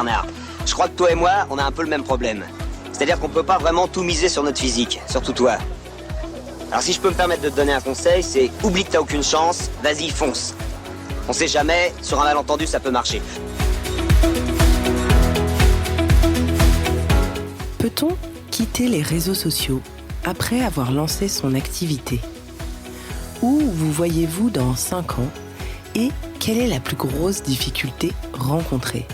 Bernard. Je crois que toi et moi, on a un peu le même problème. C'est-à-dire qu'on peut pas vraiment tout miser sur notre physique, surtout toi. Alors si je peux me permettre de te donner un conseil, c'est oublie que t'as aucune chance, vas-y, fonce. On sait jamais, sur un malentendu, ça peut marcher. Peut-on quitter les réseaux sociaux après avoir lancé son activité ? Où vous voyez-vous dans 5 ans et quelle est la plus grosse difficulté rencontrée ?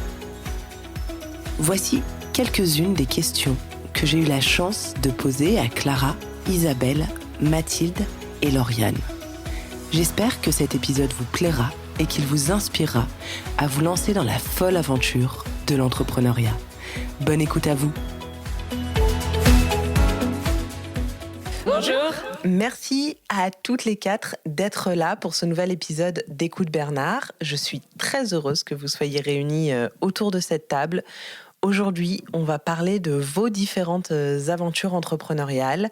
Voici quelques-unes des questions que j'ai eu la chance de poser à Clara, Isabelle, Mathilde et Lauriane. J'espère que cet épisode vous plaira et qu'il vous inspirera à vous lancer dans la folle aventure de l'entrepreneuriat. Bonne écoute à vous. Bonjour. Merci à toutes les 4 d'être là pour ce nouvel épisode d'Écoute Bernard. Je suis très heureuse que vous soyez réunis autour de cette table. Aujourd'hui, on va parler de vos différentes aventures entrepreneuriales.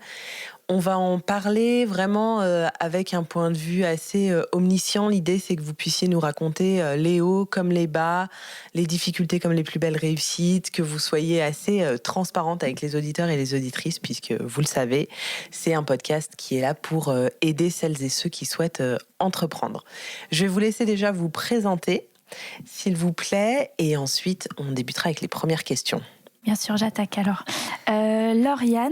On va en parler vraiment avec un point de vue assez omniscient. L'idée, c'est que vous puissiez nous raconter les hauts comme les bas, les difficultés comme les plus belles réussites, que vous soyez assez transparente avec les auditeurs et les auditrices, puisque vous le savez, c'est un podcast qui est là pour aider celles et ceux qui souhaitent entreprendre. Je vais vous laisser déjà vous présenter, s'il vous plaît, et ensuite, on débutera avec les premières questions. Bien sûr, j'attaque alors. Lauriane,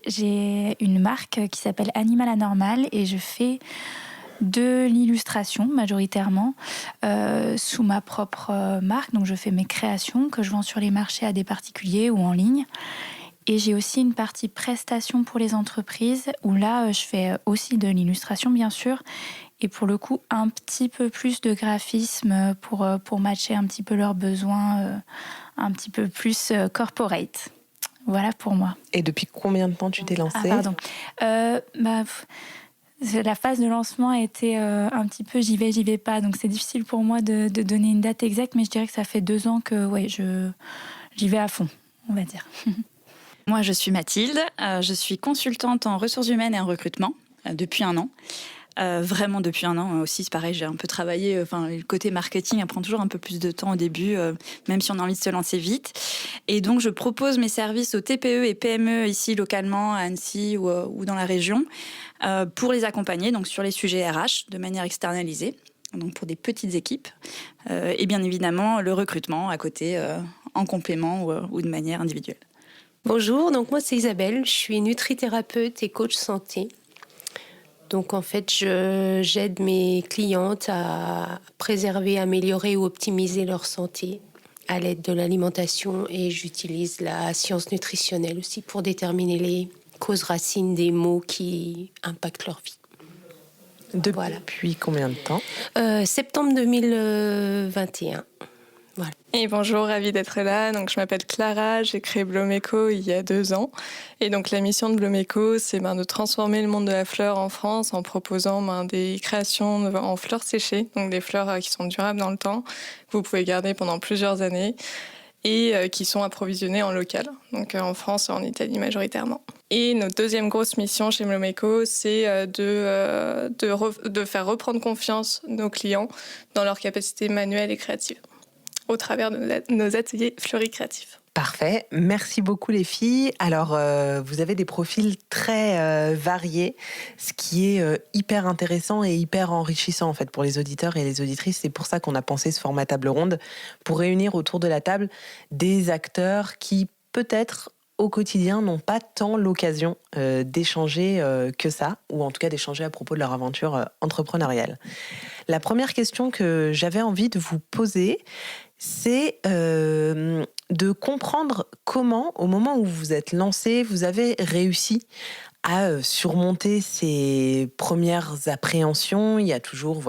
j'ai une marque qui s'appelle Animal Anormal et je fais de l'illustration majoritairement sous ma propre marque. Donc je fais mes créations que je vends sur les marchés à des particuliers ou en ligne. Et j'ai aussi une partie prestation pour les entreprises où là, je fais aussi de l'illustration bien sûr. Et pour le coup, un petit peu plus de graphisme pour matcher un petit peu leurs besoins, un petit peu plus corporate. Voilà pour moi. Et depuis combien de temps tu t'es lancée ? La phase de lancement a été un petit peu j'y vais pas. Donc c'est difficile pour moi de donner une date exacte, mais je dirais que ça fait 2 ans que j'y vais à fond, on va dire. Moi, je suis Mathilde. Je suis consultante en ressources humaines et en recrutement depuis 1 an. Vraiment depuis 1 an aussi, c'est pareil, j'ai un peu travaillé, le côté marketing prend toujours un peu plus de temps au début, même si on a envie de se lancer vite. Et donc je propose mes services aux TPE et PME ici localement à Annecy ou dans la région pour les accompagner donc sur les sujets RH de manière externalisée, donc pour des petites équipes et bien évidemment le recrutement à côté en complément ou de manière individuelle. Bonjour, donc moi c'est Isabelle, je suis nutrithérapeute et coach santé. Donc en fait, j'aide mes clientes à préserver, améliorer ou optimiser leur santé à l'aide de l'alimentation et j'utilise la science nutritionnelle aussi pour déterminer les causes racines des maux qui impactent leur vie. Depuis combien de temps ? Septembre 2021. Voilà. Et bonjour, ravie d'être là. Donc, je m'appelle Clara, j'ai créé Blomeco il y a 2 ans. Et donc, la mission de Blomeco, c'est de transformer le monde de la fleur en France en proposant des créations en fleurs séchées, donc des fleurs qui sont durables dans le temps, que vous pouvez garder pendant plusieurs années et qui sont approvisionnées en local, donc en France et en Italie majoritairement. Et notre deuxième grosse mission chez Blomeco, c'est de faire reprendre confiance nos clients dans leurs capacités manuelles et créatives, au travers de nos ateliers fleuris créatifs. Parfait. Merci beaucoup les filles. Alors, vous avez des profils très variés, ce qui est hyper intéressant et hyper enrichissant en fait pour les auditeurs et les auditrices. C'est pour ça qu'on a pensé ce format table ronde, pour réunir autour de la table des acteurs qui peut-être au quotidien n'ont pas tant l'occasion d'échanger que ça, ou en tout cas d'échanger à propos de leur aventure entrepreneuriale. La première question que j'avais envie de vous poser, c'est de comprendre comment, au moment où vous vous êtes lancé, vous avez réussi à surmonter ces premières appréhensions. Il y a toujours,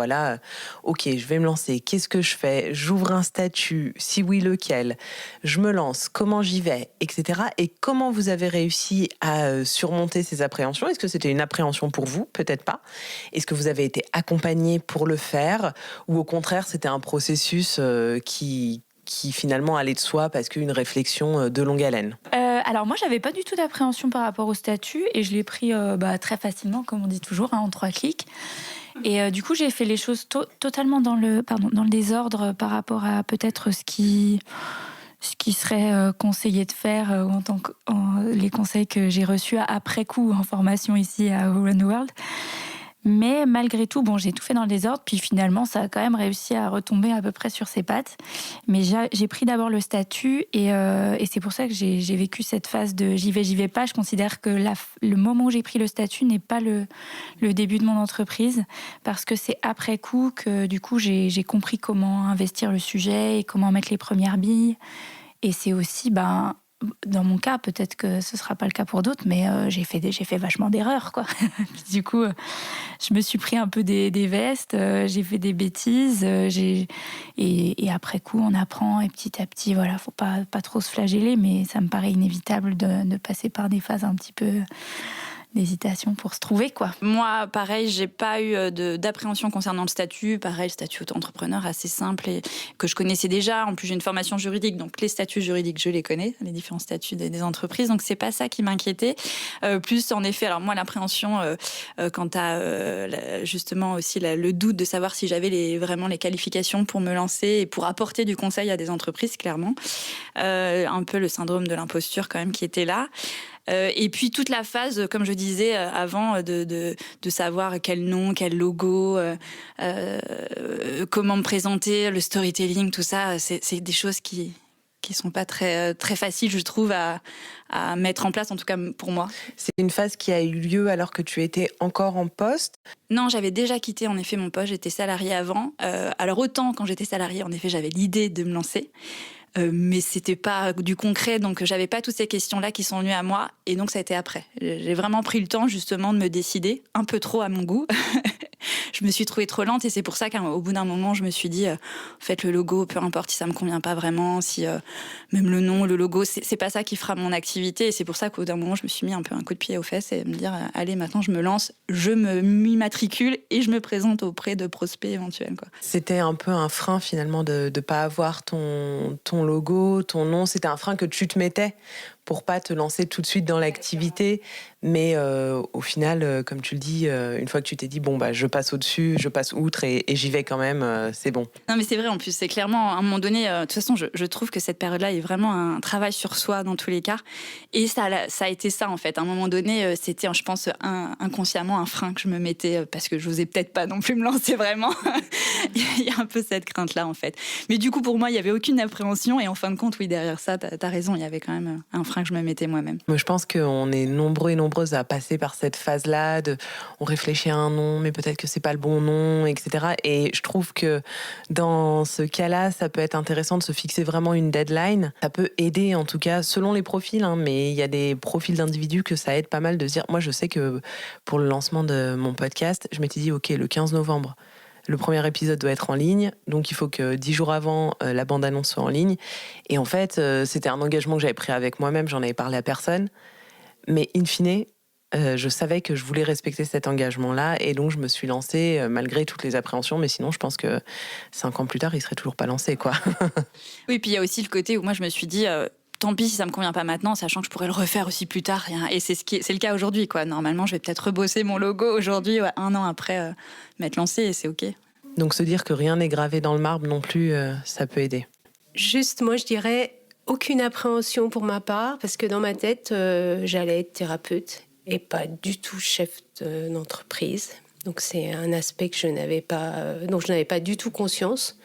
ok, je vais me lancer, qu'est-ce que je fais ? J'ouvre un statut, si oui, lequel ? Je me lance, comment j'y vais, etc. Et comment vous avez réussi à surmonter ces appréhensions ? Est-ce que c'était une appréhension pour vous ? Peut-être pas. Est-ce que vous avez été accompagné pour le faire ? Ou au contraire, c'était un processus qui finalement allait de soi parce qu'une réflexion de longue haleine ? Alors moi, j'avais pas du tout d'appréhension par rapport au statut et je l'ai pris très facilement, comme on dit toujours, en 3 clics. Et du coup, j'ai fait les choses totalement dans le désordre par rapport à peut-être ce qui serait conseillé de faire les conseils que j'ai reçus après coup en formation ici à Who Run the World. Mais malgré tout, j'ai tout fait dans le désordre, puis finalement, ça a quand même réussi à retomber à peu près sur ses pattes. Mais j'ai pris d'abord le statut, et c'est pour ça que j'ai vécu cette phase de j'y vais pas. Je considère que le moment où j'ai pris le statut n'est pas le début de mon entreprise, parce que c'est après coup que du coup j'ai compris comment investir le sujet et comment mettre les premières billes. Et c'est aussi, dans mon cas, peut-être que ce sera pas le cas pour d'autres, mais j'ai fait vachement d'erreurs, quoi. Du coup, je me suis pris un peu des vestes, j'ai fait des bêtises, et après coup, on apprend, et petit à petit, voilà, faut pas trop se flageller, mais ça me paraît inévitable de passer par des phases un petit peu d'hésitation pour se trouver, quoi. Moi, pareil, j'ai pas eu d'appréhension concernant le statut. Pareil, le statut auto-entrepreneur assez simple et que je connaissais déjà. En plus, j'ai une formation juridique, donc les statuts juridiques, je les connais, les différents statuts des entreprises. Donc, c'est pas ça qui m'inquiétait. Plus, en effet, alors moi, l'appréhension quant à justement aussi le doute de savoir si j'avais vraiment les qualifications pour me lancer et pour apporter du conseil à des entreprises, clairement. Un peu le syndrome de l'imposture quand même qui était là. Et puis toute la phase, comme je disais avant, de savoir quel nom, quel logo, comment me présenter, le storytelling, tout ça, c'est des choses qui sont pas très faciles, je trouve, à mettre en place, en tout cas pour moi. C'est une phase qui a eu lieu alors que tu étais encore en poste? Non, j'avais déjà quitté en effet mon poste, j'étais salariée avant. Alors autant quand j'étais salariée, en effet, j'avais l'idée de me lancer. Mais c'était pas du concret, donc j'avais pas toutes ces questions-là qui sont venues à moi, et donc ça a été après. J'ai vraiment pris le temps justement de me décider, un peu trop à mon goût. Je me suis trouvée trop lente, et c'est pour ça qu'au bout d'un moment, je me suis dit, faites le logo, peu importe si ça me convient pas vraiment, si même le nom, le logo, c'est pas ça qui fera mon activité, et c'est pour ça qu'au bout d'un moment, je me suis mis un peu un coup de pied aux fesses et me dire, allez, maintenant je me lance, je m'immatricule et je me présente auprès de prospects éventuels, quoi. C'était un peu un frein finalement de pas avoir ton logo, ton nom. C'était un frein que tu te mettais pour pas te lancer tout de suite dans l'activité. Mais au final, comme tu le dis, une fois que tu t'es dit, je passe au-dessus, je passe outre et j'y vais quand même, c'est bon. Non, mais c'est vrai, en plus, c'est clairement, à un moment donné, de toute façon, je trouve que cette période-là est vraiment un travail sur soi dans tous les cas. Et ça a été ça, en fait. À un moment donné, c'était, je pense, inconsciemment un frein que je me mettais parce que je n'osais peut-être pas non plus me lancer vraiment. Il y a un peu cette crainte-là, en fait. Mais du coup, pour moi, il n'y avait aucune appréhension. Et en fin de compte, oui, derrière ça, t'as raison, il y avait quand même un frein que je me mettais moi-même. Moi, je pense qu'on est nombreux et nombreuses à passer par cette phase-là on réfléchit à un nom, mais peut-être que c'est pas le bon nom, etc. Et je trouve que dans ce cas-là, ça peut être intéressant de se fixer vraiment une deadline. Ça peut aider, en tout cas, selon les profils, mais il y a des profils d'individus que ça aide pas mal de se dire. Moi, je sais que pour le lancement de mon podcast, je m'étais dit, OK, le 15 novembre, le premier épisode doit être en ligne, donc il faut que 10 jours avant, la bande-annonce soit en ligne. Et en fait, c'était un engagement que j'avais pris avec moi-même, j'en avais parlé à personne. Mais in fine, je savais que je voulais respecter cet engagement-là, et donc je me suis lancée malgré toutes les appréhensions. Mais sinon, je pense que 5 ans plus tard, il serait toujours pas lancé, quoi. Oui, puis il y a aussi le côté où moi je me suis dit... tant pis si ça me convient pas maintenant, sachant que je pourrais le refaire aussi plus tard. Et c'est le cas aujourd'hui, quoi. Normalement, je vais peut-être rebosser mon logo aujourd'hui, 1 an après m'être lancée, et c'est OK. Donc se dire que rien n'est gravé dans le marbre non plus, ça peut aider. Juste, moi, je dirais aucune appréhension pour ma part, parce que dans ma tête, j'allais être thérapeute et pas du tout chef d'entreprise. Donc c'est un aspect que dont je n'avais pas du tout conscience.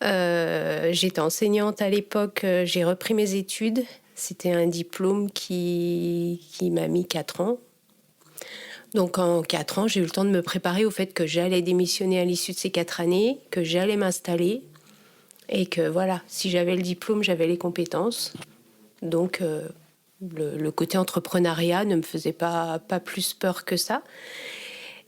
J'étais enseignante à l'époque, j'ai repris mes études. C'était un diplôme qui m'a mis 4 ans. Donc en 4 ans, j'ai eu le temps de me préparer au fait que j'allais démissionner à l'issue de ces 4 années, que j'allais m'installer et que voilà, si j'avais le diplôme, j'avais les compétences. Donc le côté entrepreneuriat ne me faisait pas plus peur que ça.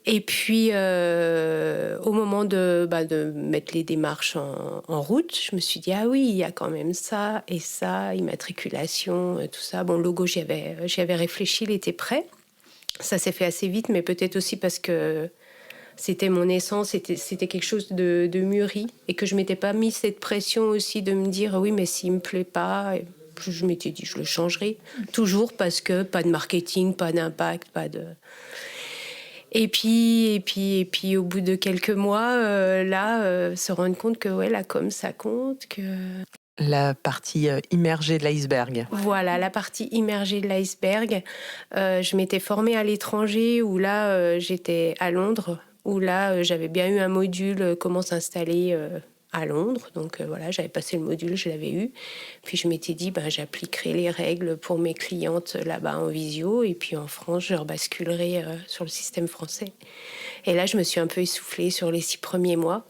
Et puis, au moment de mettre les démarches en route, je me suis dit, ah oui, il y a quand même ça et ça, immatriculation, tout ça. Bon, le logo, j'y avais réfléchi, il était prêt. Ça s'est fait assez vite, mais peut-être aussi parce que c'était mon essence, c'était quelque chose de mûri et que je ne m'étais pas mis cette pression aussi de me dire, oui, mais s'il ne me plaît pas... Je m'étais dit, je le changerai. Toujours parce que pas de marketing, pas d'impact, pas de... Et puis, au bout de quelques mois, se rendre compte que la com, ça compte, que... La partie immergée de l'iceberg. Voilà, la partie immergée de l'iceberg. Je m'étais formée à l'étranger, où là, j'étais à Londres, où là, j'avais bien eu un module comment s'installer à Londres. Donc j'avais passé le module, je l'avais eu. Puis je m'étais dit, j'appliquerai les règles pour mes clientes là-bas en visio. Et puis en France, je rebasculerai sur le système français. Et là, je me suis un peu essoufflée sur les 6 premiers mois,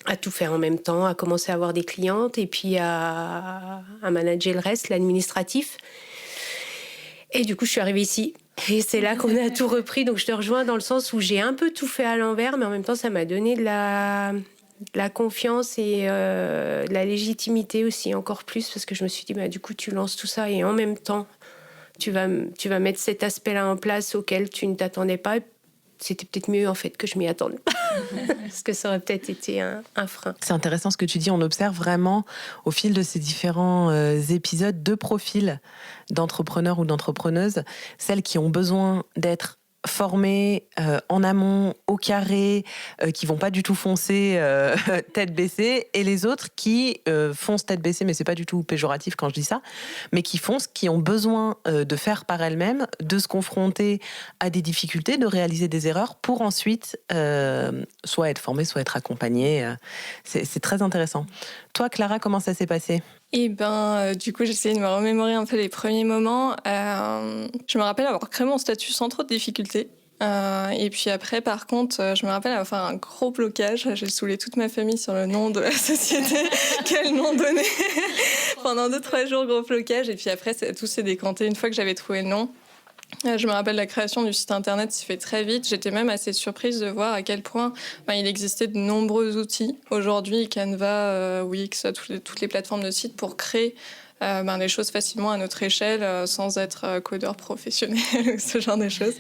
à tout faire en même temps, à commencer à avoir des clientes et puis à manager le reste, l'administratif. Et du coup, je suis arrivée ici. Et c'est là qu'on a tout repris. Donc je te rejoins dans le sens où j'ai un peu tout fait à l'envers, mais en même temps, ça m'a donné de la confiance et de la légitimité aussi, encore plus, parce que je me suis dit, du coup, tu lances tout ça et en même temps, tu vas mettre cet aspect-là en place auquel tu ne t'attendais pas. C'était peut-être mieux, en fait, que je m'y attende. Parce que ça aurait peut-être été un frein. C'est intéressant ce que tu dis. On observe vraiment, au fil de ces différents épisodes, 2 profils d'entrepreneurs ou d'entrepreneuses. Celles qui ont besoin d'être formées en amont, au carré, qui vont pas du tout foncer tête baissée, et les autres qui foncent tête baissée, mais c'est pas du tout péjoratif quand je dis ça, mais qui foncent, qui ont besoin de faire par elles-mêmes, de se confronter à des difficultés, de réaliser des erreurs pour ensuite soit être formées, soit être accompagnées. C'est très intéressant. Toi, Clara, comment ça s'est passé ? Et du coup, j'essayais de me remémorer un peu les premiers moments. Je me rappelle avoir créé mon statut sans trop de difficultés. Et puis après, par contre, je me rappelle avoir fait un gros blocage. J'ai saoulé toute ma famille sur le nom de la société. Quel nom donner pendant 2-3 jours, gros blocage. Et puis après, tout s'est décanté une fois que j'avais trouvé le nom. Je me rappelle la création du site internet s'est fait très vite. J'étais même assez surprise de voir à quel point il existait de nombreux outils aujourd'hui, Canva, Wix, toutes les plateformes de sites pour créer des choses facilement à notre échelle sans être codeur professionnel, ce genre de choses.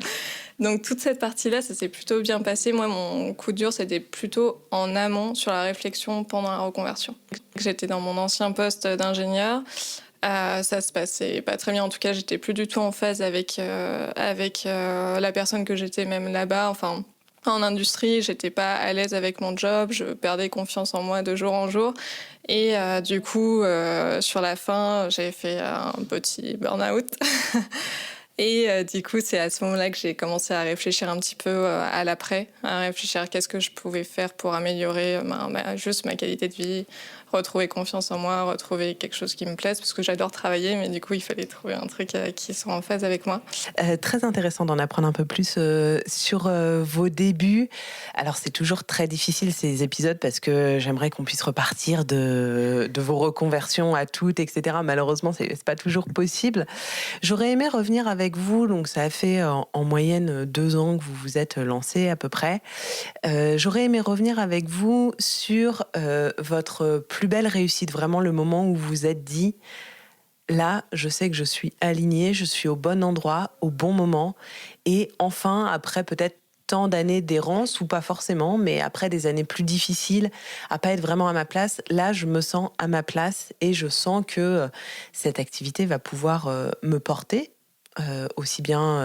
Donc toute cette partie-là, ça s'est plutôt bien passé. Moi, mon coup dur, c'était plutôt en amont sur la réflexion pendant la reconversion. J'étais dans mon ancien poste d'ingénieur. Ça se passait pas très bien. En tout cas, j'étais plus du tout en phase avec la personne que j'étais même là-bas. Enfin, en industrie, j'étais pas à l'aise avec mon job. Je perdais confiance en moi de jour en jour. Et du coup, sur la fin, j'ai fait un petit burn-out. Et du coup, c'est à ce moment-là que j'ai commencé à réfléchir un petit peu à l'après, à réfléchir à qu'est-ce que je pouvais faire pour améliorer juste ma qualité de vie, retrouver confiance en moi, retrouver quelque chose qui me plaise, parce que j'adore travailler, mais du coup, il fallait trouver un truc qui soit en phase avec moi. Très intéressant d'en apprendre un peu plus sur vos débuts. Alors, c'est toujours très difficile ces épisodes, parce que j'aimerais qu'on puisse repartir de vos reconversions à toutes, etc. Malheureusement, c'est pas toujours possible. J'aurais aimé revenir avec vous, donc ça a fait en moyenne 2 ans que vous vous êtes lancé à peu près. J'aurais aimé revenir avec vous sur votre plus belle réussite, vraiment le moment où vous vous êtes dit, là, je sais que je suis alignée, je suis au bon endroit, au bon moment, et enfin, après peut-être tant d'années d'errance, ou pas forcément, mais après des années plus difficiles, à pas être vraiment à ma place, là, je me sens à ma place, et je sens que cette activité va pouvoir me porter, aussi bien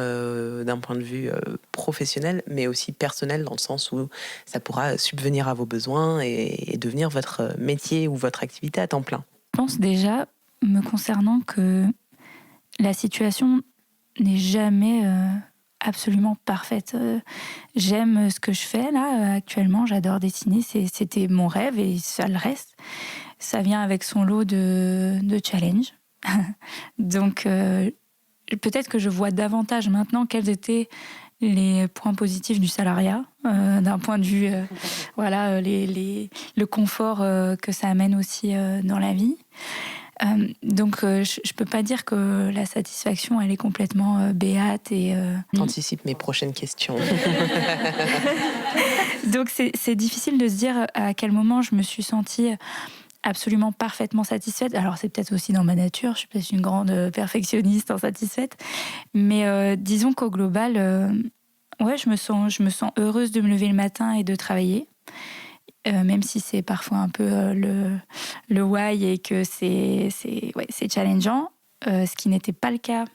d'un point de vue professionnel, mais aussi personnel, dans le sens où ça pourra subvenir à vos besoins et devenir votre métier ou votre activité à temps plein. Je pense déjà, me concernant, que la situation n'est jamais absolument parfaite. J'aime ce que je fais là actuellement, j'adore dessiner, c'était mon rêve et ça le reste. Ça vient avec son lot de challenge. Donc peut-être que je vois davantage maintenant quels étaient les points positifs du salariat, d'un point de vue, le confort que ça amène aussi dans la vie. Donc, je peux pas dire que la satisfaction, elle est complètement béate et... T'anticipes mes prochaines questions. Donc, c'est difficile de se dire à quel moment je me suis sentie absolument parfaitement satisfaite. Alors, c'est peut-être aussi dans ma nature, je suis peut-être une grande perfectionniste insatisfaite, mais disons qu'au global, je me sens heureuse de me lever le matin et de travailler, même si c'est parfois un peu le why et que c'est challengeant, ce qui n'était pas le cas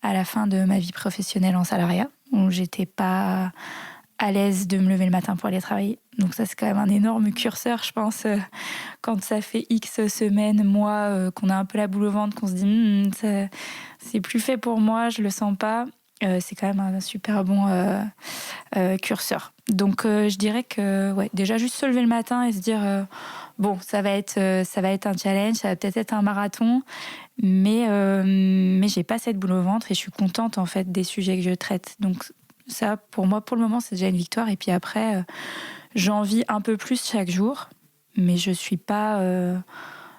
à la fin de ma vie professionnelle en salariat. où j'étais pas à l'aise de me lever le matin pour aller travailler. Donc ça, c'est quand même un énorme curseur, je pense, quand ça fait X semaines, mois, qu'on a un peu la boule au ventre, qu'on se dit c'est plus fait pour moi, je le sens pas. C'est quand même un super bon curseur. Donc je dirais que déjà juste se lever le matin et se dire bon, ça va être un challenge, ça va peut-être être un marathon, mais j'ai pas cette boule au ventre et je suis contente en fait des sujets que je traite. Donc ça, pour moi, pour le moment, c'est déjà une victoire. Et puis après, j'en vis un peu plus chaque jour, mais je suis pas.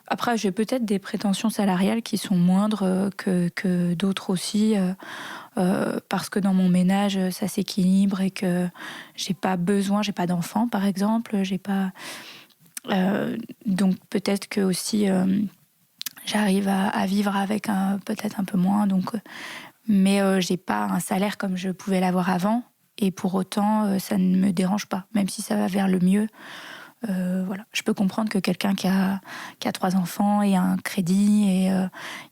Après, j'ai peut-être des prétentions salariales qui sont moindres que d'autres aussi, parce que dans mon ménage, ça s'équilibre et que j'ai pas d'enfants, par exemple, j'ai pas. Donc peut-être que aussi, j'arrive à vivre avec peut-être un peu moins. Donc. Mais j'ai pas un salaire comme je pouvais l'avoir avant, et pour autant ça ne me dérange pas, même si ça va vers le mieux. Voilà. Je peux comprendre que quelqu'un qui a 3 enfants et un crédit, et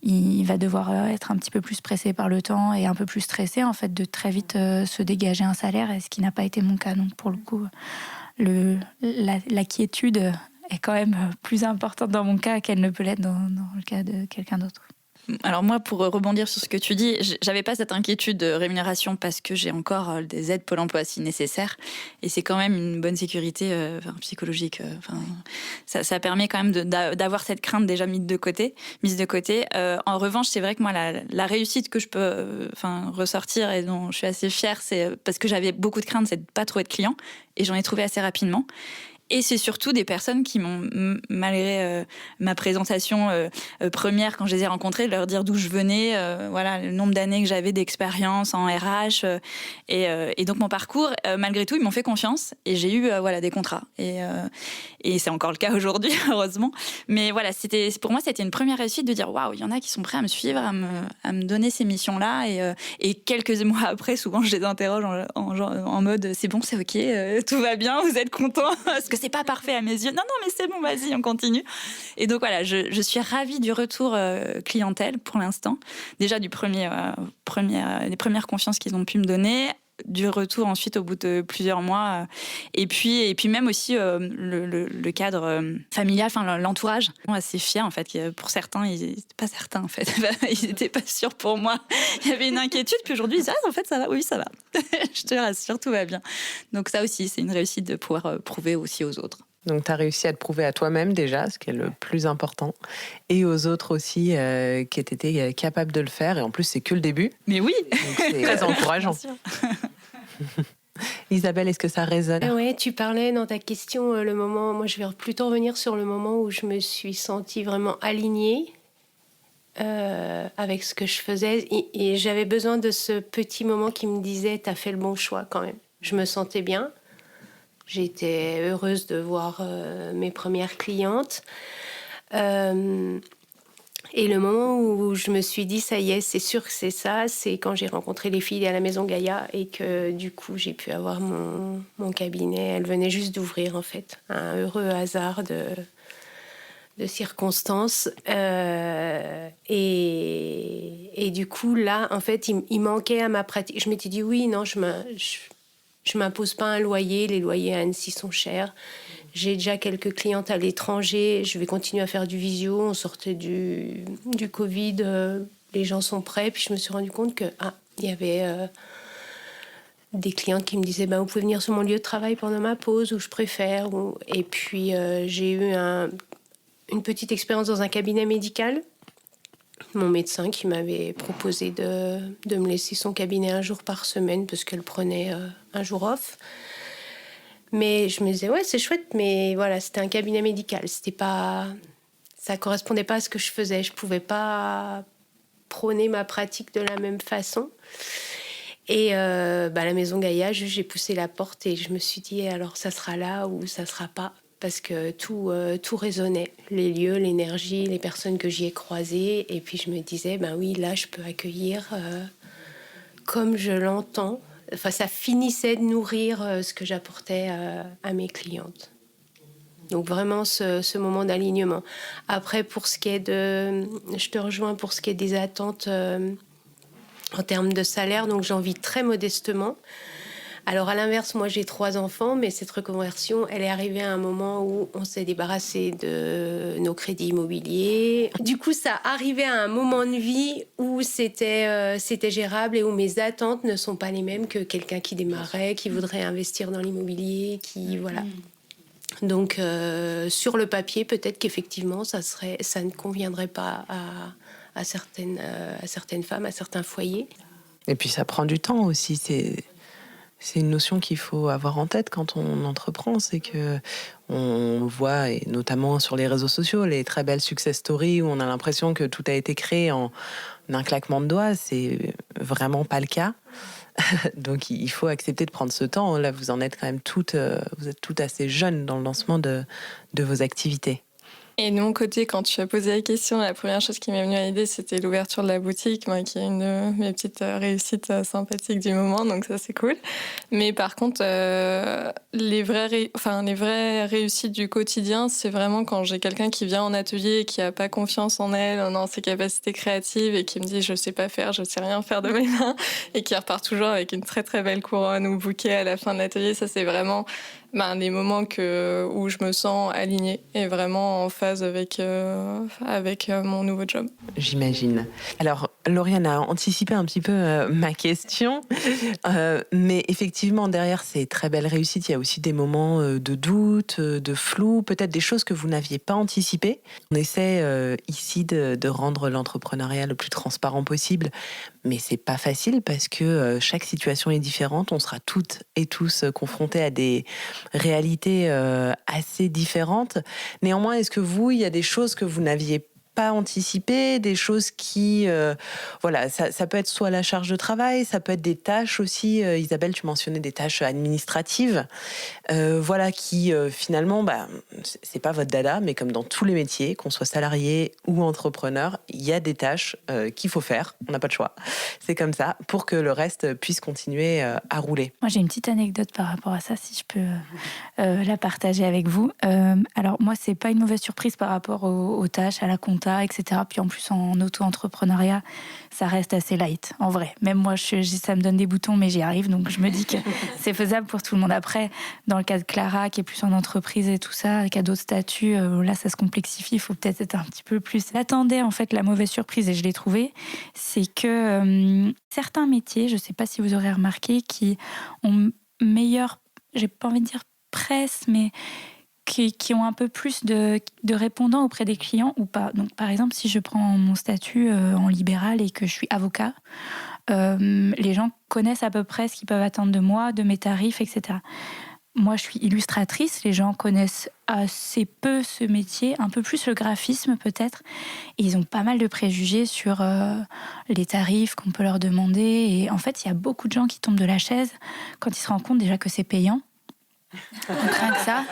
il va devoir être un petit peu plus pressé par le temps et un peu plus stressé en fait de très vite se dégager un salaire, et ce qui n'a pas été mon cas. Donc pour le coup, la quiétude est quand même plus importante dans mon cas qu'elle ne peut l'être dans le cas de quelqu'un d'autre. Alors moi, pour rebondir sur ce que tu dis, j'avais pas cette inquiétude de rémunération parce que j'ai encore des aides Pôle emploi si nécessaire, et c'est quand même une bonne sécurité psychologique. Ça permet quand même d'avoir cette crainte déjà mise de côté. En revanche, c'est vrai que moi, la réussite que je peux ressortir et dont je suis assez fière, c'est parce que j'avais beaucoup de crainte, c'est de pas trouver de clients, et j'en ai trouvé assez rapidement. Et c'est surtout des personnes qui m'ont, malgré ma présentation première, quand je les ai rencontrées, leur dire d'où je venais, le nombre d'années que j'avais d'expérience en RH. Et donc mon parcours, malgré tout, ils m'ont fait confiance et j'ai eu des contrats. Et c'est encore le cas aujourd'hui, heureusement. Mais voilà, pour moi, c'était une première réussite de dire waouh, il y en a qui sont prêts à me suivre, à me donner ces missions-là. Et quelques mois après, souvent, je les interroge en mode c'est bon, c'est ok, tout va bien, vous êtes contents, parce que c'est pas parfait à mes yeux. Non, mais c'est bon, vas-y, on continue. Et donc voilà, je suis ravie du retour clientèle pour l'instant. Déjà des premières confiances qu'ils ont pu me donner, du retour ensuite au bout de plusieurs mois, et puis même aussi le cadre familial, l'entourage. Je suis assez fière en fait. Pour certains, ils n'étaient pas certains en fait, ils n'étaient pas sûrs pour moi. Il y avait une inquiétude, puis aujourd'hui ils disent en fait ça va, oui ça va. Je te rassure, tout va bien. Donc ça aussi, c'est une réussite de pouvoir prouver aussi aux autres. Donc, tu as réussi à te prouver à toi-même déjà, ce qui est le plus important, et aux autres aussi qui étaient capables de le faire. Et en plus, c'est que le début. Mais oui, donc c'est très encourageant. Isabelle, est-ce que ça résonne ? Oui, tu parlais dans ta question le moment. Moi, je vais plutôt revenir sur le moment où je me suis sentie vraiment alignée avec ce que je faisais. Et j'avais besoin de ce petit moment qui me disait « t'as fait le bon choix quand même ». Je me sentais bien. J'étais heureuse de voir mes premières clientes. Et le moment où je me suis dit, ça y est, c'est sûr que c'est ça, c'est quand j'ai rencontré les filles à la Maison Gaïa et que du coup, j'ai pu avoir mon cabinet. Elles venaient juste d'ouvrir, en fait. Un heureux hasard de circonstances. Et du coup, là, en fait, il manquait à ma pratique. Je m'étais dit, oui, non, je m'impose pas un loyer. Les loyers à Annecy sont chers. J'ai déjà quelques clientes à l'étranger. Je vais continuer à faire du visio. On sortait du Covid. Les gens sont prêts. Puis je me suis rendu compte que il y avait des clientes qui me disaient vous pouvez venir sur mon lieu de travail pendant ma pause, où je préfère. Et puis j'ai eu une petite expérience dans un cabinet médical. Mon médecin qui m'avait proposé de me laisser son cabinet un jour par semaine parce qu'elle prenait un jour off. Mais je me disais, ouais, c'est chouette, mais voilà, c'était un cabinet médical. Ça correspondait pas à ce que je faisais. Je pouvais pas prôner ma pratique de la même façon. Et la Maison Gaïa, j'ai poussé la porte et je me suis dit, alors ça sera là ou ça sera pas. Parce que tout résonnait. Les lieux, l'énergie, les personnes que j'y ai croisées. Et puis je me disais, oui, là, je peux accueillir comme je l'entends. Enfin, ça finissait de nourrir ce que j'apportais à mes clientes. Donc vraiment ce moment d'alignement. Après, pour ce qui est je te rejoins pour ce qui est des attentes en termes de salaire, donc j'en vis très modestement. Alors à l'inverse, moi j'ai 3 enfants, mais cette reconversion, elle est arrivée à un moment où on s'est débarrassé de nos crédits immobiliers. Du coup, ça arrivait à un moment de vie où c'était gérable et où mes attentes ne sont pas les mêmes que quelqu'un qui démarrait, qui voudrait investir dans l'immobilier, qui voilà. Donc sur le papier, peut-être qu'effectivement, ça ne conviendrait pas à certaines femmes, à certains foyers. Et puis ça prend du temps aussi. C'est une notion qu'il faut avoir en tête quand on entreprend, c'est que on voit, et notamment sur les réseaux sociaux, les très belles success stories où on a l'impression que tout a été créé en un claquement de doigts. C'est vraiment pas le cas. Donc il faut accepter de prendre ce temps. Là, vous en êtes quand même vous êtes toutes assez jeunes dans le lancement de vos activités. Et de mon côté, quand tu as posé la question, la première chose qui m'est venue à l'idée, c'était l'ouverture de la boutique, moi, qui est une de mes petites réussites sympathiques du moment, donc ça, c'est cool. Mais par contre, les vraies réussites du quotidien, c'est vraiment quand j'ai quelqu'un qui vient en atelier et qui n'a pas confiance en elle, en ses capacités créatives, et qui me dit « je sais pas faire, je sais rien faire de mes mains », et qui repart toujours avec une très très belle couronne ou bouquet à la fin de l'atelier. Ça, c'est vraiment des moments où je me sens alignée et vraiment en phase avec mon nouveau job. J'imagine. Alors, Lauriane a anticipé un petit peu ma question, mais effectivement, derrière ces très belles réussites, il y a aussi des moments de doute, de flou, peut-être des choses que vous n'aviez pas anticipées. On essaie ici de rendre l'entrepreneuriat le plus transparent possible, mais c'est pas facile parce que chaque situation est différente. On sera toutes et tous confrontés à des réalités assez différentes. Néanmoins, est-ce que il y a des choses que vous n'aviez pas anticipées, des choses qui... ça peut être soit la charge de travail, ça peut être des tâches aussi. Isabelle, tu mentionnais des tâches administratives, qui finalement, c'est pas votre dada, mais comme dans tous les métiers, qu'on soit salarié ou entrepreneur, il y a des tâches qu'il faut faire. On n'a pas de choix. C'est comme ça, pour que le reste puisse continuer à rouler. Moi, j'ai une petite anecdote par rapport à ça, si je peux la partager avec vous. Alors, moi, c'est pas une mauvaise surprise par rapport aux tâches, à la compta, etc. Puis en plus, en auto-entrepreneuriat, ça reste assez light, en vrai. Même moi, ça me donne des boutons, mais j'y arrive. Donc, je me dis que c'est faisable pour tout le monde. Après, dans le cas de Clara, qui est plus en entreprise et tout ça, qui a d'autres statuts, là, ça se complexifie. Il faut peut-être être un petit peu plus... J'attendais, en fait, la mauvaise surprise, et je l'ai trouvée, c'est que certains métiers, je sais pas si vous aurez remarqué, qui ont meilleure, j'ai pas envie de dire presse, mais qui ont un peu plus de répondants auprès des clients ou pas. Donc, par exemple, si je prends mon statut en libéral et que je suis avocat, les gens connaissent à peu près ce qu'ils peuvent attendre de moi, de mes tarifs, etc. Moi, je suis illustratrice. Les gens connaissent assez peu ce métier, un peu plus le graphisme peut-être. Et ils ont pas mal de préjugés sur les tarifs qu'on peut leur demander. Et en fait, il y a beaucoup de gens qui tombent de la chaise quand ils se rendent compte déjà que c'est payant. Donc, rien que ça,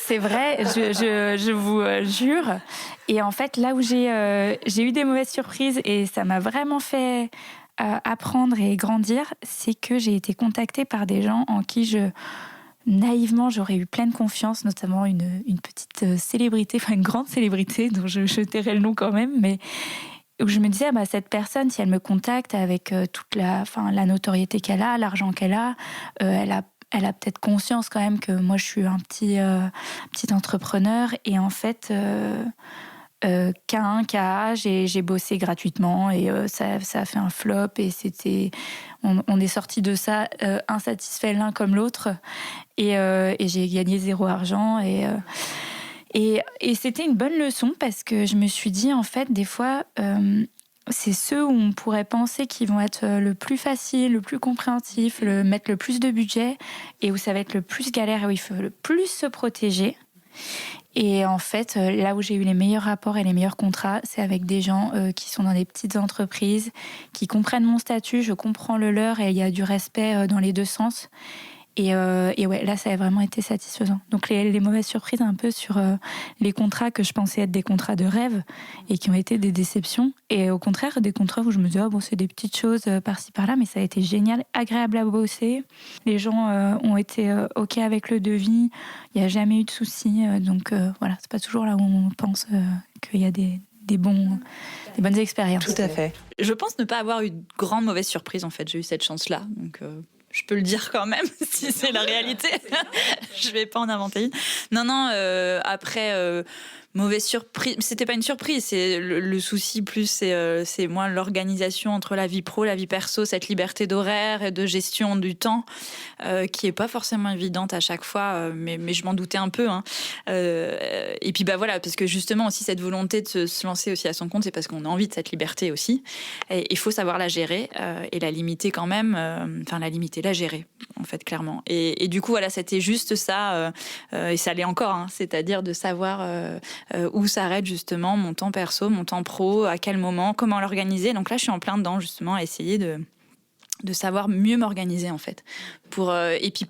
c'est vrai, je vous jure. Et en fait, là où j'ai eu des mauvaises surprises et ça m'a vraiment fait apprendre et grandir, c'est que j'ai été contactée par des gens en qui naïvement, j'aurais eu pleine confiance, notamment une petite célébrité, enfin une grande célébrité, dont je tairai le nom quand même, mais où je me disais, cette personne, si elle me contacte avec toute la notoriété qu'elle a, l'argent qu'elle a, elle a peut-être conscience quand même que moi, je suis un petit entrepreneur. Et en fait, K1, KA, j'ai bossé gratuitement et ça a fait un flop. Et on est sortis de ça insatisfaits l'un comme l'autre. Et j'ai gagné 0 argent. Et c'était une bonne leçon parce que je me suis dit, en fait, des fois... c'est ceux où on pourrait penser qu'ils vont être le plus facile, le plus compréhensif, mettre le plus de budget et où ça va être le plus galère et où il faut le plus se protéger. Et en fait, là où j'ai eu les meilleurs rapports et les meilleurs contrats, c'est avec des gens qui sont dans des petites entreprises, qui comprennent mon statut, je comprends le leur et il y a du respect dans les deux sens. Et ouais, là, ça a vraiment été satisfaisant. Donc, les mauvaises surprises un peu sur les contrats que je pensais être des contrats de rêve et qui ont été des déceptions. Et au contraire, des contrats où je me disais, c'est des petites choses par-ci, par-là, mais ça a été génial, agréable à bosser. Les gens ont été OK avec le devis. Il n'y a jamais eu de soucis. Donc, voilà, c'est pas toujours là où on pense qu'il y a des des bonnes expériences. Tout à fait. Je pense ne pas avoir eu de grande mauvaise surprise, en fait. J'ai eu cette chance-là, donc je peux le dire quand même, si c'est la réalité. Je vais pas en inventer une. Non, après... mauvaise surprise, c'était pas une surprise, c'est le souci plus, c'est moi l'organisation entre la vie pro, la vie perso, cette liberté d'horaire et de gestion du temps qui est pas forcément évidente à chaque fois, mais je m'en doutais un peu. Hein. Et puis voilà, parce que justement aussi cette volonté de se lancer aussi à son compte, c'est parce qu'on a envie de cette liberté aussi. Et il faut savoir la gérer et la limiter quand même, la gérer en fait clairement. Et du coup voilà, c'était juste ça, et ça l'est encore, hein, c'est-à-dire de savoir où s'arrête justement mon temps perso, mon temps pro, à quel moment, comment l'organiser. Donc là, je suis en plein dedans justement à essayer de savoir mieux m'organiser en fait. Et puis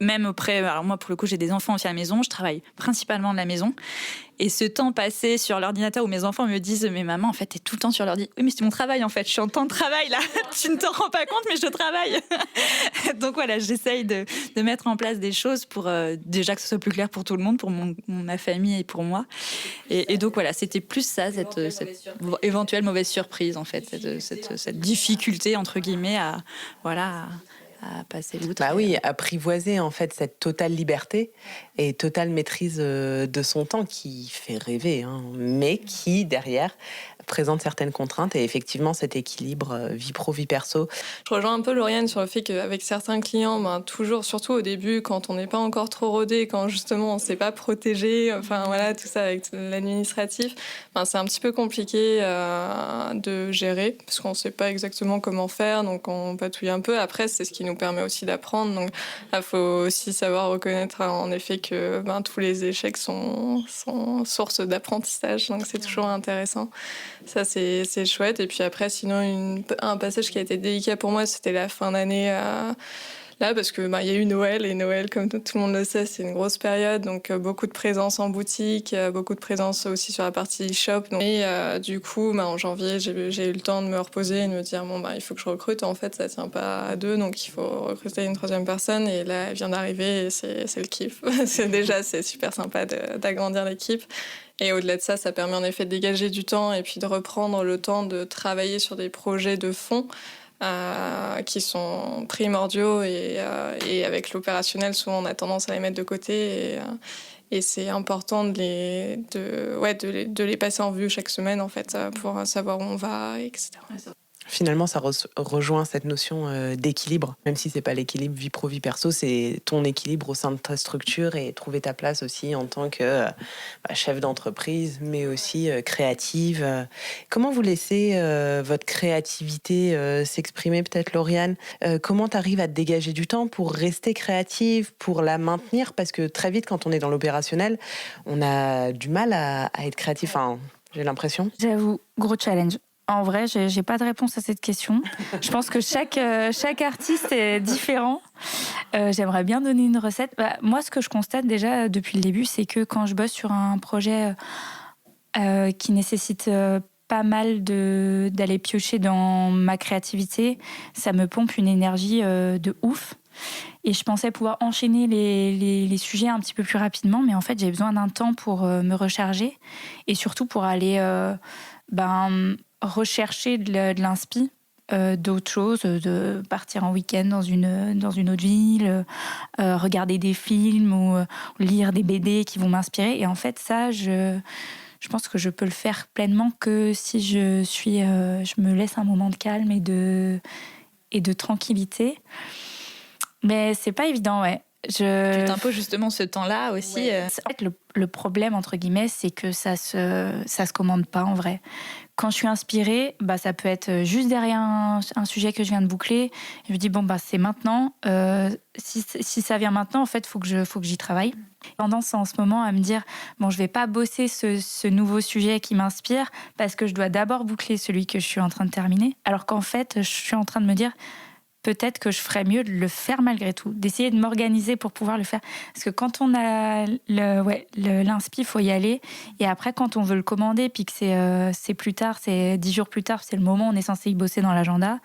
même auprès, alors moi pour le coup j'ai des enfants aussi à la maison, je travaille principalement de la maison. Et ce temps passé sur l'ordinateur où mes enfants me disent « Mais maman, en fait, t'es tout le temps sur l'ordi. » Oui, mais c'est mon travail, en fait. Je suis en temps de travail, là. Tu ne t'en rends pas compte, mais je travaille. Donc voilà, j'essaye de mettre en place des choses pour déjà que ce soit plus clair pour tout le monde, pour ma famille et pour moi. Et donc voilà, c'était plus ça, cette éventuelle mauvaise surprise, en fait. Cette difficulté, entre guillemets, à passer l'outre. Bah oui, apprivoiser en fait cette totale liberté et totale maîtrise de son temps qui fait rêver, hein, mais qui derrière présente certaines contraintes et effectivement cet équilibre vie pro, vie perso. Je rejoins un peu Lauriane sur le fait qu'avec certains clients, toujours, surtout au début, quand on n'est pas encore trop rodé, quand justement on ne s'est pas protégé, tout ça avec l'administratif, c'est un petit peu compliqué de gérer parce qu'on ne sait pas exactement comment faire, donc on patouille un peu. Après, c'est ce qui nous permet aussi d'apprendre. Donc il faut aussi savoir reconnaître en effet que tous les échecs sont source d'apprentissage, donc c'est toujours intéressant. Ça, c'est chouette. Et puis après, sinon, un passage qui a été délicat pour moi, c'était la fin d'année là, parce que y a eu Noël, et Noël, comme tout le monde le sait, c'est une grosse période, donc beaucoup de présence en boutique, beaucoup de présence aussi sur la partie shop. Et du coup, en janvier, j'ai eu le temps de me reposer et de me dire il faut que je recrute. En fait, ça tient pas à deux, donc il faut recruter une troisième personne. Et là, elle vient d'arriver et c'est le kiff. C'est super sympa d'agrandir l'équipe. Et au-delà de ça, ça permet en effet de dégager du temps et puis de reprendre le temps de travailler sur des projets de fond qui sont primordiaux et avec l'opérationnel, souvent on a tendance à les mettre de côté et c'est important de les passer en vue chaque semaine en fait pour savoir où on va, etc. Finalement, ça rejoint cette notion d'équilibre, même si c'est pas l'équilibre vie pro, vie perso, c'est ton équilibre au sein de ta structure et trouver ta place aussi en tant que chef d'entreprise, mais aussi créative. Comment vous laissez votre créativité s'exprimer, peut-être, Lauriane? Comment tu arrives à te dégager du temps pour rester créative, pour la maintenir? Parce que très vite, quand on est dans l'opérationnel, on a du mal à être créatif. Enfin, j'ai l'impression. J'avoue, gros challenge. En vrai, j'ai pas de réponse à cette question. Je pense que chaque artiste est différent. J'aimerais bien donner une recette. Moi, ce que je constate déjà depuis le début, c'est que quand je bosse sur un projet qui nécessite pas mal d'aller piocher dans ma créativité, ça me pompe une énergie de ouf. Et je pensais pouvoir enchaîner les sujets un petit peu plus rapidement, mais en fait, j'ai besoin d'un temps pour me recharger et surtout pour aller rechercher de l'inspi, d'autres choses, de partir en week-end dans une autre ville, regarder des films ou lire des BD qui vont m'inspirer. Et en fait, ça, je pense que je peux le faire pleinement que si je me laisse un moment de calme et de tranquillité. Mais c'est pas évident, ouais. Tu t'imposes justement ce temps-là aussi. Ouais. En fait, le problème, entre guillemets, c'est que ça se commande pas, en vrai. Quand je suis inspirée, ça peut être juste derrière un sujet que je viens de boucler. Je me dis, c'est maintenant. Si ça vient maintenant, en fait, faut que j'y travaille. Tendance en ce moment à me dire, je vais pas bosser ce nouveau sujet qui m'inspire parce que je dois d'abord boucler celui que je suis en train de terminer. Alors qu'en fait, je suis en train de me dire, peut-être que je ferais mieux de le faire malgré tout, d'essayer de m'organiser pour pouvoir le faire. Parce que quand on a l'inspi, il faut y aller. Et après, quand on veut le commander, puis que c'est plus tard, c'est 10 jours plus tard, c'est le moment où on est censé y bosser dans l'agenda,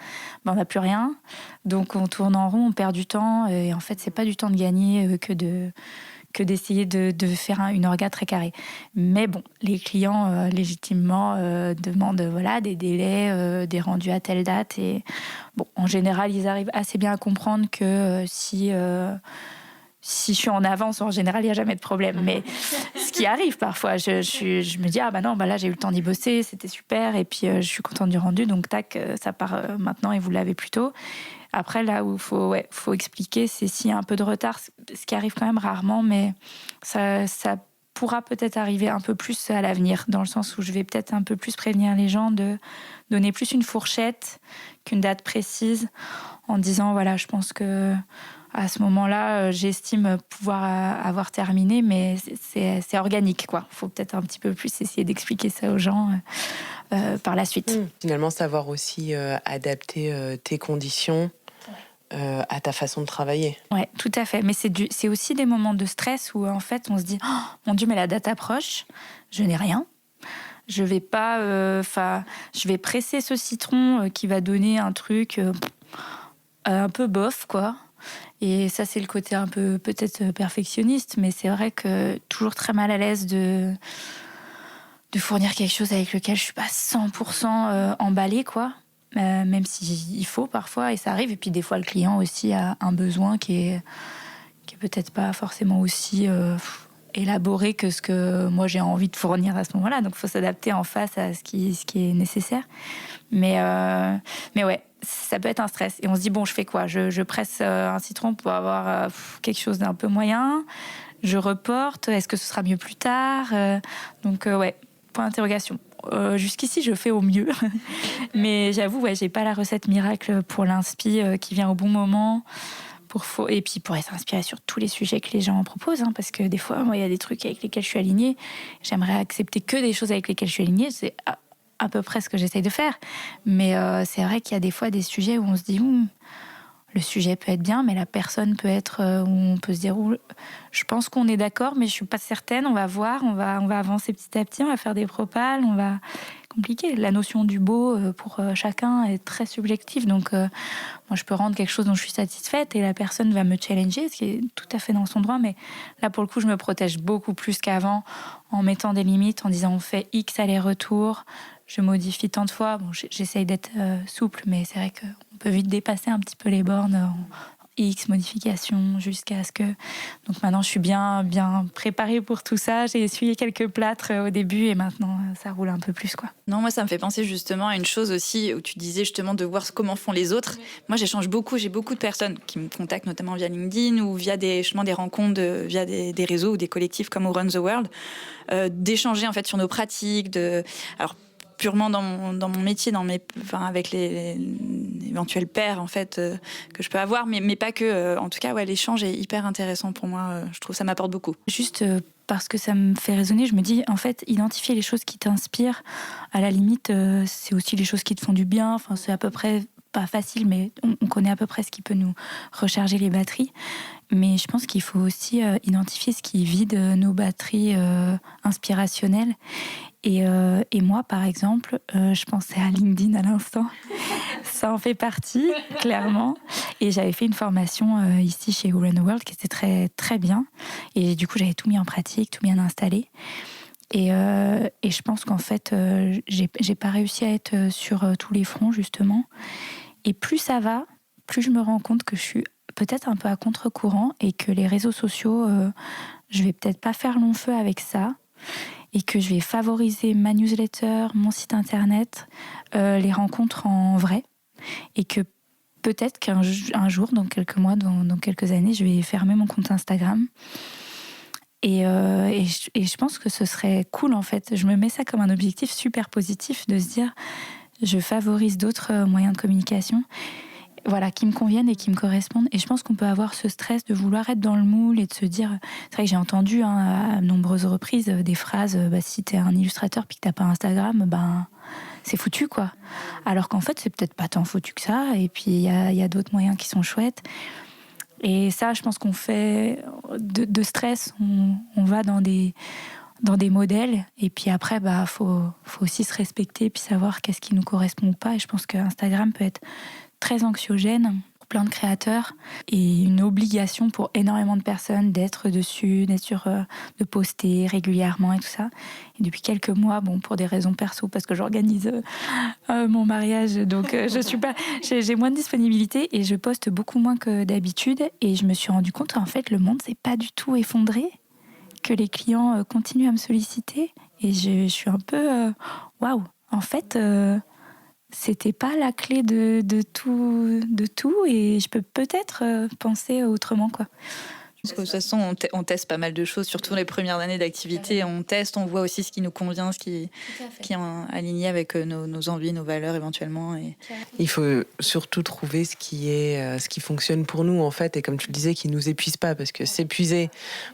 on n'a plus rien. Donc on tourne en rond, on perd du temps. Et en fait, c'est pas du temps de gagner que que d'essayer de faire une orga très carrée. Mais bon, les clients légitimement demandent des délais, des rendus à telle date. Et bon, en général, ils arrivent assez bien à comprendre que si je suis en avance, en général, il n'y a jamais de problème. Mais ce qui arrive parfois, je me dis, là, j'ai eu le temps d'y bosser, c'était super, et puis je suis contente du rendu, donc tac, ça part maintenant et vous l'avez plus tôt. Après, là où il faut expliquer, c'est s'il y a un peu de retard, ce qui arrive quand même rarement, mais ça pourra peut-être arriver un peu plus à l'avenir, dans le sens où je vais peut-être un peu plus prévenir les gens de donner plus une fourchette qu'une date précise, en disant, voilà, je pense que à ce moment-là, j'estime pouvoir avoir terminé, mais c'est organique, quoi. Il faut peut-être un petit peu plus essayer d'expliquer ça aux gens par la suite. Finalement, savoir aussi adapter tes conditions à ta façon de travailler. Ouais, tout à fait. Mais c'est aussi des moments de stress où, en fait, on se dit « Oh, mon Dieu, mais la date approche, je n'ai rien. Je vais pas... je vais presser ce citron qui va donner un truc un peu bof, quoi. » Et ça, c'est le côté un peu peut-être perfectionniste, mais c'est vrai que toujours très mal à l'aise de fournir quelque chose avec lequel je suis pas 100% emballée, quoi. Même s'il faut parfois, et ça arrive. Et puis des fois, le client aussi a un besoin qui est peut-être pas forcément aussi élaboré que ce que moi j'ai envie de fournir à ce moment-là. Donc il faut s'adapter en face à ce qui est nécessaire. Mais ouais, ça peut être un stress. Et on se dit, bon, je fais quoi ? Je presse un citron pour avoir quelque chose d'un peu moyen. Je reporte. Est-ce que ce sera mieux plus tard ? Donc ouais, point d'interrogation. Jusqu'ici, je fais au mieux. Mais j'avoue, j'ai pas la recette miracle pour l'inspi qui vient au bon moment. Et puis pour être inspirée sur tous les sujets que les gens proposent, parce que des fois, moi, il y a des trucs avec lesquels je suis alignée. J'aimerais accepter que des choses avec lesquelles je suis alignée. C'est à peu près ce que j'essaye de faire. Mais c'est vrai qu'il y a des fois des sujets où on se dit le sujet peut être bien, mais la personne peut être où on peut se dire je pense qu'on est d'accord, mais je suis pas certaine. On va voir, on va avancer petit à petit, on va faire des propales, on va compliquer. La notion du beau pour chacun est très subjective, donc moi je peux rendre quelque chose dont je suis satisfaite et la personne va me challenger, ce qui est tout à fait dans son droit. Mais là pour le coup, je me protège beaucoup plus qu'avant en mettant des limites, en disant on fait X allers-retours. Je modifie tant de fois. Bon, j'essaye d'être souple, mais c'est vrai qu'on peut vite dépasser un petit peu les bornes en X modifications jusqu'à ce que... Donc maintenant, je suis bien préparée pour tout ça. J'ai essuyé quelques plâtres au début et maintenant, ça roule un peu plus, quoi. Non, moi, ça me fait penser justement à une chose aussi où tu disais justement de voir comment font les autres. Moi, j'échange beaucoup. J'ai beaucoup de personnes qui me contactent, notamment via LinkedIn ou via des rencontres, via des réseaux ou des collectifs comme Run the World, d'échanger en fait sur nos pratiques. Alors, purement dans mon métier, avec les éventuels pairs en fait que je peux avoir, mais pas que. En tout cas, l'échange est hyper intéressant pour moi. Je trouve que ça m'apporte beaucoup. Juste parce que ça me fait résonner, je me dis en fait, identifier les choses qui t'inspirent, à la limite, c'est aussi les choses qui te font du bien. Enfin, c'est à peu près pas facile, mais on connaît à peu près ce qui peut nous recharger les batteries. Mais je pense qu'il faut aussi identifier ce qui vide nos batteries inspirationnelles. Et moi, par exemple, je pensais à LinkedIn à l'instant. Ça en fait partie, clairement. Et j'avais fait une formation ici chez Run the World qui était très, très bien. Et du coup, j'avais tout mis en pratique, tout bien installé. Et je pense qu'en fait, j'ai pas réussi à être sur tous les fronts, justement. Et plus ça va, plus je me rends compte que je suis peut-être un peu à contre-courant et que les réseaux sociaux, je vais peut-être pas faire long feu avec ça. Et que je vais favoriser ma newsletter, mon site internet, les rencontres en vrai. Et que peut-être qu'un jour, dans quelques mois, dans quelques années, je vais fermer mon compte Instagram. Et je pense que ce serait cool, en fait. Je me mets ça comme un objectif super positif de se dire, je favorise d'autres moyens de communication, qui me conviennent et qui me correspondent. Et je pense qu'on peut avoir ce stress de vouloir être dans le moule et de se dire... C'est vrai que j'ai entendu à nombreuses reprises des phrases si t'es un illustrateur puis que t'as pas Instagram, c'est foutu, quoi. Alors qu'en fait, c'est peut-être pas tant foutu que ça. Et puis, il y a d'autres moyens qui sont chouettes. Et ça, je pense qu'on fait de stress. On va dans des modèles. Et puis après, faut aussi se respecter et puis savoir qu'est-ce qui nous correspond ou pas. Et je pense que Instagram peut être très anxiogène. plein de créateurs et une obligation pour énormément de personnes d'être dessus, de poster régulièrement et tout ça. Et depuis quelques mois, pour des raisons perso, parce que j'organise mon mariage, donc j'ai moins de disponibilité et je poste beaucoup moins que d'habitude. Et je me suis rendu compte qu'en fait, le monde s'est pas du tout effondré, que les clients continuent à me solliciter. Et je suis un peu waouh. En fait, c'était pas la clé de tout, et je peux peut-être penser autrement, quoi. Parce que de toute façon, on teste pas mal de choses, surtout les premières années d'activité. On teste, on voit aussi ce qui nous convient, ce qui est aligné avec nos envies, nos valeurs éventuellement. Et... Il faut surtout trouver ce qui fonctionne pour nous, en fait, et comme tu le disais, qui nous épuise pas, parce que s'épuiser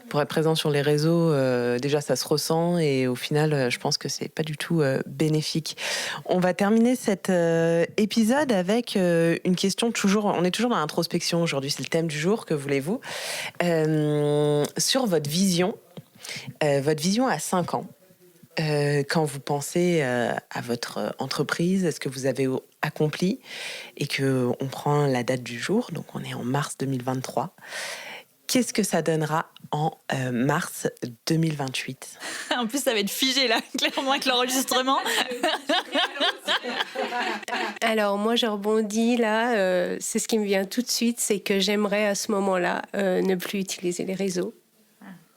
pour être présent sur les réseaux, déjà ça se ressent, et au final, je pense que c'est pas du tout bénéfique. On va terminer cet épisode avec une question on est toujours dans l'introspection aujourd'hui, c'est le thème du jour, que voulez-vous ? Sur votre vision à 5 ans, quand vous pensez à votre entreprise, est-ce que vous avez accompli, et qu'on prend la date du jour, donc on est en mars 2023, qu'est-ce que ça donnera en mars 2028 ? En plus, ça va être figé là, clairement, avec l'enregistrement. Alors moi je rebondis là, c'est ce qui me vient tout de suite, c'est que j'aimerais à ce moment-là ne plus utiliser les réseaux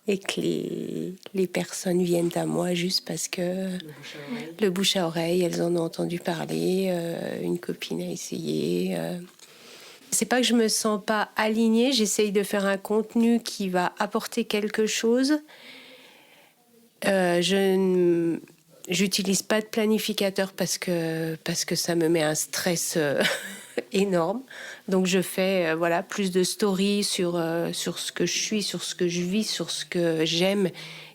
et que les personnes viennent à moi juste parce que le bouche à oreille, elles en ont entendu parler, une copine a essayé. C'est pas que je me sens pas alignée, j'essaye de faire un contenu qui va apporter quelque chose. J'utilise pas de planificateur parce que ça me met un stress énorme. Donc je fais plus de stories sur ce que je suis, sur ce que je vis, sur ce que j'aime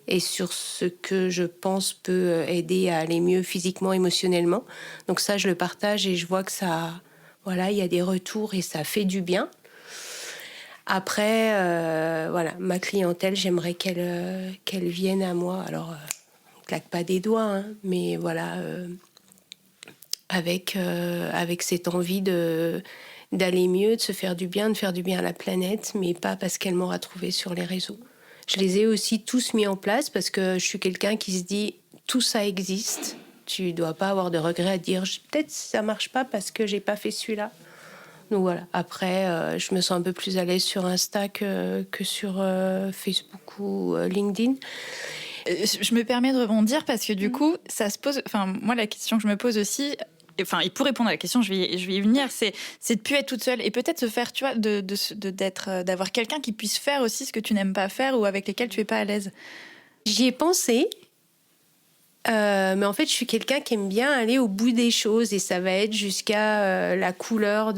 et sur ce que je pense peut aider à aller mieux physiquement, émotionnellement. Donc ça, je le partage et je vois que ça, il y a des retours et ça fait du bien. Après, ma clientèle, j'aimerais qu'elle vienne à moi. Alors, claque pas des doigts, hein, mais avec cette envie d'aller mieux, de se faire du bien, de faire du bien à la planète, mais pas parce qu'elle m'aura trouvé sur les réseaux. Je les ai aussi tous mis en place parce que je suis quelqu'un qui se dit tout ça existe. Tu dois pas avoir de regrets à dire peut-être ça marche pas parce que j'ai pas fait celui-là. Donc voilà. Après, je me sens un peu plus à l'aise sur Insta que sur Facebook ou LinkedIn. Je me permets de rebondir parce que du coup, ça se pose. Enfin, moi, la question que je me pose aussi. Enfin, et pour répondre à la question, je vais y venir. C'est de plus être toute seule et peut-être se faire, tu vois, d'avoir quelqu'un qui puisse faire aussi ce que tu n'aimes pas faire ou avec lesquels tu es pas à l'aise. J'y ai pensé. Mais en fait, je suis quelqu'un qui aime bien aller au bout des choses et ça va être jusqu'à la couleur ou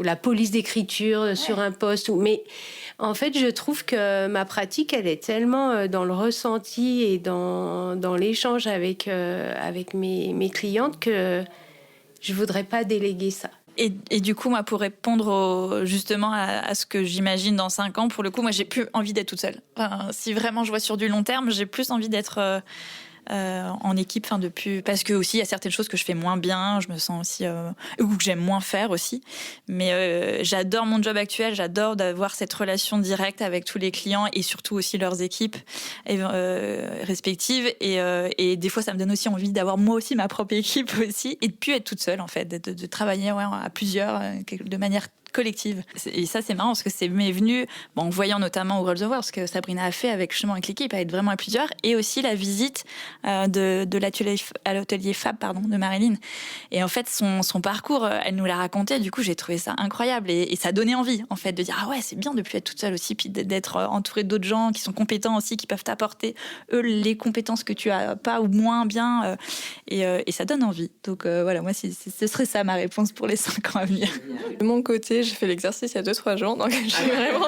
la police d'écriture sur un post. Mais en fait, je trouve que ma pratique, elle est tellement dans le ressenti et dans l'échange avec mes clientes que je voudrais pas déléguer ça. Et du coup, moi, pour répondre justement à ce que j'imagine dans 5 ans, pour le coup, moi, j'ai plus envie d'être toute seule. Enfin, si vraiment je vois sur du long terme, j'ai plus envie d'être en équipe, parce que aussi il y a certaines choses que je fais moins bien, je me sens aussi ou que j'aime moins faire aussi. Mais j'adore mon job actuel, j'adore d'avoir cette relation directe avec tous les clients et surtout aussi leurs équipes respectives. Et des fois, ça me donne aussi envie d'avoir moi aussi ma propre équipe aussi et de plus être toute seule en fait, de travailler à plusieurs de manière collective. Et ça, c'est marrant parce que c'est m'est venu en voyant notamment World of War, ce que Sabrina a fait avec l'équipe, à être vraiment à plusieurs, et aussi la visite de l'atelier Fab de Marilyn. Et en fait, son parcours, elle nous l'a raconté. Du coup, j'ai trouvé ça incroyable et ça donnait envie, en fait, de dire ah ouais, c'est bien de plus être toute seule aussi, puis d'être entourée d'autres gens qui sont compétents aussi, qui peuvent t'apporter eux les compétences que tu as pas ou moins bien, et ça donne envie. Donc voilà, moi, ce serait ça ma réponse pour les 5 ans à venir. De mon côté, j'ai fait l'exercice il y a 2-3 jours, donc je suis vraiment...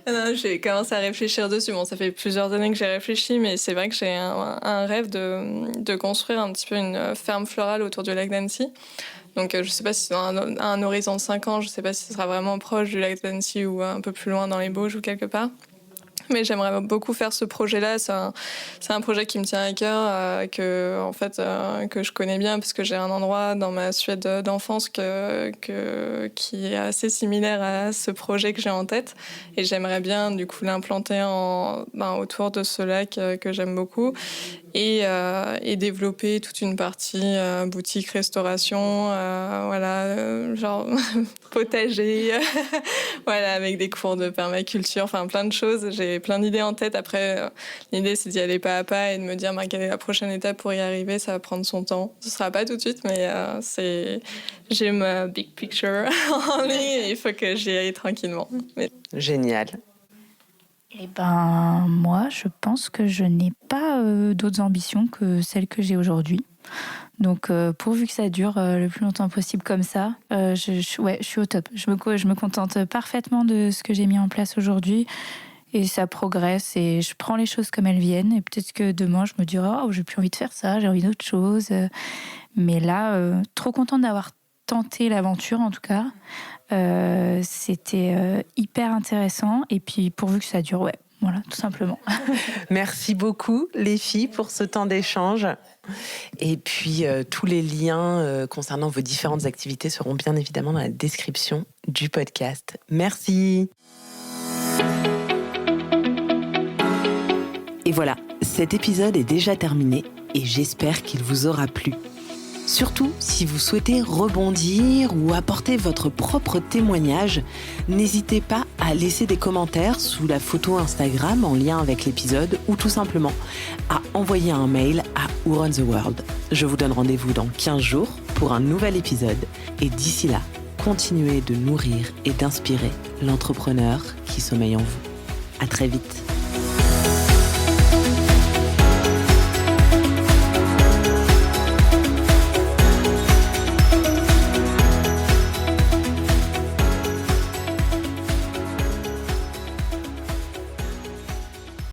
Non, j'ai commencé à réfléchir dessus. Bon, ça fait plusieurs années que j'ai réfléchi, mais c'est vrai que j'ai un rêve de construire un petit peu une ferme florale autour du lac d'Annecy. Donc je ne sais pas si c'est dans un horizon de 5 ans, je ne sais pas si ce sera vraiment proche du lac d'Annecy ou un peu plus loin dans les Bauges ou quelque part. Mais j'aimerais beaucoup faire ce projet-là. C'est un projet qui me tient à cœur, que je connais bien, parce que j'ai un endroit dans ma Suède d'enfance qui est assez similaire à ce projet que j'ai en tête. Et j'aimerais bien du coup l'implanter autour de ce lac que j'aime beaucoup. Et développer toute une partie boutique, restauration, genre potager, voilà, avec des cours de permaculture, enfin plein de choses. J'ai plein d'idées en tête. Après, l'idée c'est d'y aller pas à pas et de me dire quelle est la prochaine étape pour y arriver. Ça va prendre son temps. Ce sera pas tout de suite, mais j'ai ma big picture en ligne et il faut que j'y aille tranquillement. Génial. Eh ben, moi, je pense que je n'ai pas d'autres ambitions que celles que j'ai aujourd'hui. Donc, pourvu que ça dure le plus longtemps possible comme ça, je suis au top. Je me contente parfaitement de ce que j'ai mis en place aujourd'hui. Et ça progresse et je prends les choses comme elles viennent. Et peut-être que demain, je me dirai « Oh, j'ai plus envie de faire ça, j'ai envie d'autre chose. » Mais là, trop contente d'avoir tenté l'aventure, en tout cas. C'était hyper intéressant. Et puis, pourvu que ça dure, voilà, tout simplement. Merci beaucoup, les filles, pour ce temps d'échange. Et puis, tous les liens concernant vos différentes activités seront bien évidemment dans la description du podcast. Merci. Et voilà, cet épisode est déjà terminé et j'espère qu'il vous aura plu. Surtout, si vous souhaitez rebondir ou apporter votre propre témoignage, n'hésitez pas à laisser des commentaires sous la photo Instagram en lien avec l'épisode ou tout simplement à envoyer un mail à Who Runs the World. Je vous donne rendez-vous dans 15 jours pour un nouvel épisode et d'ici là, continuez de nourrir et d'inspirer l'entrepreneur qui sommeille en vous. À très vite.